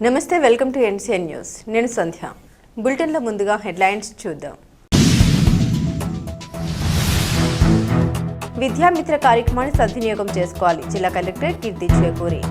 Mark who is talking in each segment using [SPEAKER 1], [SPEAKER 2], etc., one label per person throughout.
[SPEAKER 1] నమస్తే, welcome to NCN news. నేను సంధ్య. బులెటిన్లో ముందుగా హెడ్లైన్స్ చూద్దాం. విద్యామిత్ర కార్యక్రమాన్ని సద్వినియోగం చేసుకోవాలి. జిల్లా కలెక్టర్ కీర్తి చేకూరి.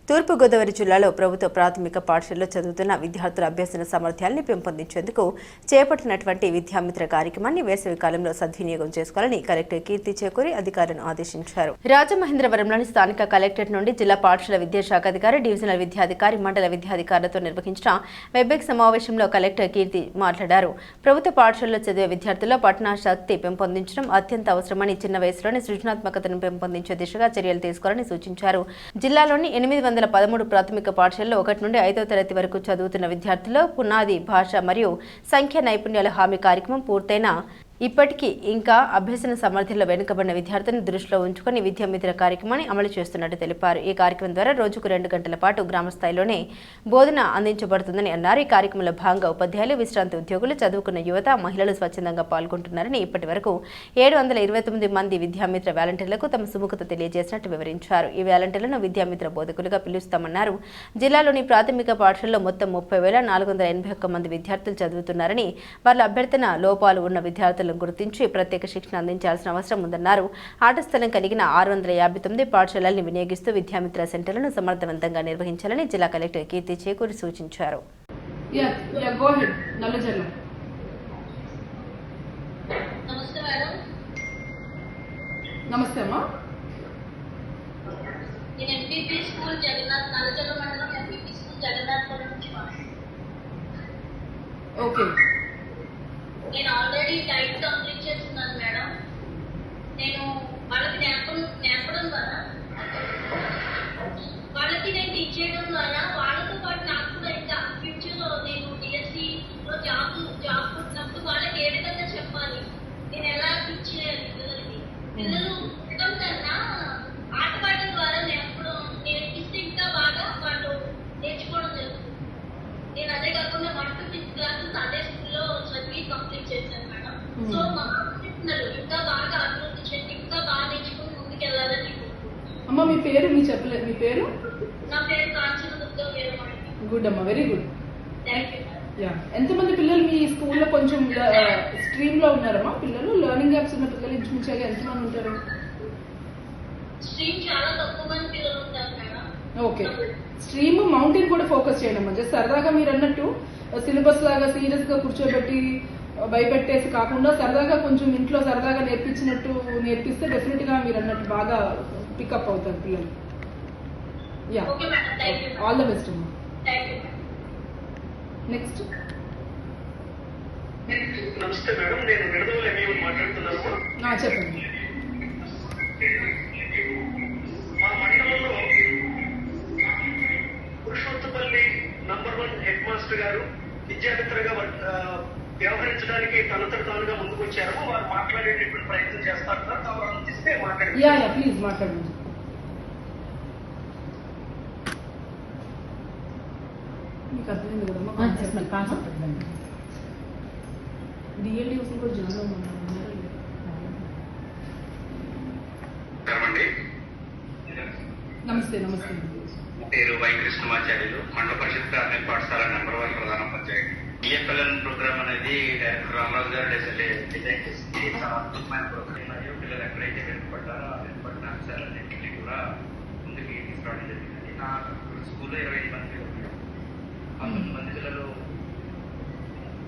[SPEAKER 1] తూర్పుగోదావరి జిల్లాలో ప్రభుత్వ ప్రాథమిక పాఠశాలలో చదువుతున్న విద్యార్థుల అభ్యసన సామర్థ్యాన్ని పెంపొందించేందుకు చేపట్టినటువంటి విద్యామిత్ర కార్యక్రమాన్ని వేసవి కాలంలో సద్వినియోగం చేసుకోవాలని కలెక్టర్ కీర్తి చేకూరి అధికారులను ఆదేశించారు. రాజమహేంద్రవరంలోని స్థానిక కలెక్టరేట్ నుండి జిల్లా పాఠశాల విద్యాశాఖ అధికారి, డివిజనల్ విద్యాధికారి, మండల విద్యాధికారులతో నిర్వహించిన వెబ్ఎక్స్ సమావేశంలో కలెక్టర్ కీర్తి మాట్లాడారు. ప్రభుత్వ పాఠశాలలో చదివే విద్యార్థుల్లో పఠనా శక్తి పెంపొందించడం అత్యంత అవసరమని, చిన్న వయసులోనే సృజనాత్మకతను పెంపొందించే దిశగా చర్యలు తీసుకోవాలని సూచించారు. జిల్లాలోని 813 ప్రాథమిక పాఠశాలలో 1 నుండి 5వ తరగతి వరకు చదువుతున్న విద్యార్థుల్లో పునాది, భాష మరియు సంఖ్యా నైపుణ్యాల హామీ కార్యక్రమం పూర్తయిన ఇప్పటికీ ఇంకా అభ్యసన సామర్థ్యంలో వెనుకబడిన విద్యార్థులను దృష్టిలో ఉంచుకుని విద్యామిత్ర కార్యక్రమాన్ని అమలు చేస్తున్నట్టు తెలిపారు. ఈ కార్యక్రమం ద్వారా రోజుకు 2 గంటల పాటు గ్రామ స్థాయిలోనే బోధన అందించబడుతుందని అన్నారు. ఈ కార్యక్రమంలో భాగంగా ఉపాధ్యాయులు, విశ్రాంతి ఉద్యోగులు, చదువుకున్న యువత, మహిళలు స్వచ్ఛందంగా పాల్గొంటున్నారని, ఇప్పటి వరకు 729 మంది విద్యామిత్ర వాలంటీర్లకు తమ సుముఖత తెలియజేసినట్టు వివరించారు. ఈ వాలంటీర్లను విద్యామిత్ర బోధకులుగా పిలుస్తామన్నారు. జిల్లాలోని ప్రాథమిక పాఠశాలలో మొత్తం 30,481 మంది విద్యార్థులు చదువుతున్నారని, వాళ్ళ అభ్యర్థన లోపాలు ఉన్న విద్యార్థులు గుర్తించి ప్రత్యేక శిక్షణ అందించాల్సిన అవసరం ఉందన్నారు. ఆట స్థలం కలిగిన 659 పాఠశాలల్ని వినియోగిస్తూ విద్యామిత్ర సెంటర్లను సమర్థవంతంగా నిర్వహించాలని జిల్లా కలెక్టర్ కీర్తి చేకూరి సూచించారు.
[SPEAKER 2] నమస్తే అమ్మా.
[SPEAKER 3] నేను ఎంపీపీ స్కూల్ జగన్నాథ్, నల్లజల్ల మండలం ఎంపీపీ స్కూల్ జగన్నాథ్ నుంచి
[SPEAKER 2] ఓకే.
[SPEAKER 3] నేను ఆల్రెడీ డైట్ కంప్లీట్ చేస్తున్నాను మేడం. నేను వాళ్ళకి నేర్పడం ద్వారా, వాళ్ళకి నేను టీచ్ చేయడం ద్వారా వాళ్ళతో పాటు నాకు కూడా ఇంకా ఫ్యూచర్లో నేను డిఎస్సిలో జాబ్ కొట్టినప్పుడు వాళ్ళకి ఏ విధంగా చెప్పాలి, నేను ఎలా టీచ్ చేయాలి పిల్లలు పుట్టడం కన్నా ఆటపాటల ద్వారా నేర్పిస్తే ఇంకా బాగా వాళ్ళు నేర్చుకోవడం జరుగుతుంది. నేను అదే కాకుండా 1 to 5th క్లాస్ సండే స్కూల్లో చదివి కంప్లీట్ చేశాను మేడం. సో మా పిల్లలు ఇంకా బాగా అభివృద్ధి చేసి ఇంకా బాగా నేర్చుకుని ముందుకు వెళ్ళాలని.
[SPEAKER 2] అమ్మ మీ పేరు చెప్పలేదు. మీ పేరు?
[SPEAKER 3] నా పేరు కాంచన దుర్గా వీరమణి.
[SPEAKER 2] గుడ్ అమ్మా, వెరీ గుడ్.
[SPEAKER 3] Thank you.
[SPEAKER 2] ఎంతమంది పిల్లలు మీ స్కూల్లో కొంచెం స్ట్రీమ్ లో ఉన్నారమ్మా? పిల్లలు లెర్నింగ్ గ్యాప్స్ ఉన్న పిల్లలు ఇంచుమించుగా ఎంతమంది ఉంటారు?
[SPEAKER 3] స్ట్రీమ్ చాలా తక్కువ మంది పిల్లలు ఉంటారు మేడం.
[SPEAKER 2] ఓకే. స్ట్రీమ్ మౌంటైన్ కూడా ఫోకస్ చేయడం మంచి. సరదాగా మీరు అన్నట్టు సిలబస్ లాగా సీరియస్ గా కూర్చోబెట్టి భయపెట్టేసి కాకుండా సరదాగా కొంచెం ఇంట్లో సరదాగా నేర్పిస్తే డెఫినెట్ గా మీరు అన్నట్టు బాగా పికప్ అవుతారు పిల్లలు. యా, ఆల్ ద బెస్ట్ అమ్మా. నెక్స్ట్.
[SPEAKER 4] నమస్తే మేడం, నేను విడదల ఎంఈఓ మాట్లాడుతున్నాను.
[SPEAKER 2] చెప్పండి.
[SPEAKER 4] మా మండలంలో పురుషోత్తపల్లి నంబర్ 1 హెడ్ మాస్టర్ గారు విద్యామిత్రగా వ్యవహరించడానికి తనంతట తానుగా ముందుకు వచ్చారు. వారు మాట్లాడేటటువంటి ప్రయత్నం చేస్తారు. వారు అందిస్తే మాట్లాడండి.
[SPEAKER 2] ప్లీజ్ మాట్లాడండి. మీకు అర్థమైంది కదమ్మా కాన్సెప్ట్? డిఎల్డీస్ కూడా జాయిన్ నమస్తే. నమస్తే.
[SPEAKER 5] పేరు వై కృష్ణమాచార్యులు, మండల పరిషత్ ప్రాథమిక పాఠశాల నెంబర్ 1 ప్రధాన పంచాయతీ. డిఎఫ్ఎల్ఎన్ ప్రోగ్రామ్ అనేది డైరెక్టర్ రామరాజు గారు డిజైన్ చేసింది. చాలా అద్భుతమైన ప్రోగ్రామ్. మరియు పిల్లలు ఎక్కడైతే వెనుకబడ్డారో ఆ వెనుకబడిన అంశాలన్నింటినీ కూడా ముందుకు తీసుకురావడం జరిగింది. నా స్కూల్లో 25 మంది పిల్లలు ఉన్నారు. 19 మంది పిల్లలు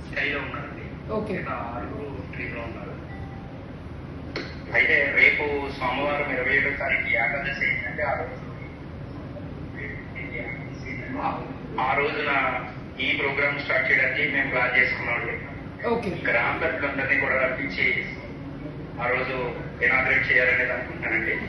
[SPEAKER 5] స్కైలో ఉన్నారండి.
[SPEAKER 2] ఓకే.
[SPEAKER 5] 6 డ్రీమ్లో ఉన్నారు. అయితే రేపు సోమవారం 27వ తారీఖు ఏకాదశి ఏంటంటే ఆ రోజున ఈ ప్రోగ్రామ్ స్టార్ట్ చేయడానికి మేము ప్లాన్ చేసుకున్నాం. గ్రామ పెద్దలందరినీ కూడా రప్పించి ఆ రోజు ఇనాగ్రేట్ చేయాలనేది అనుకుంటున్నానండి.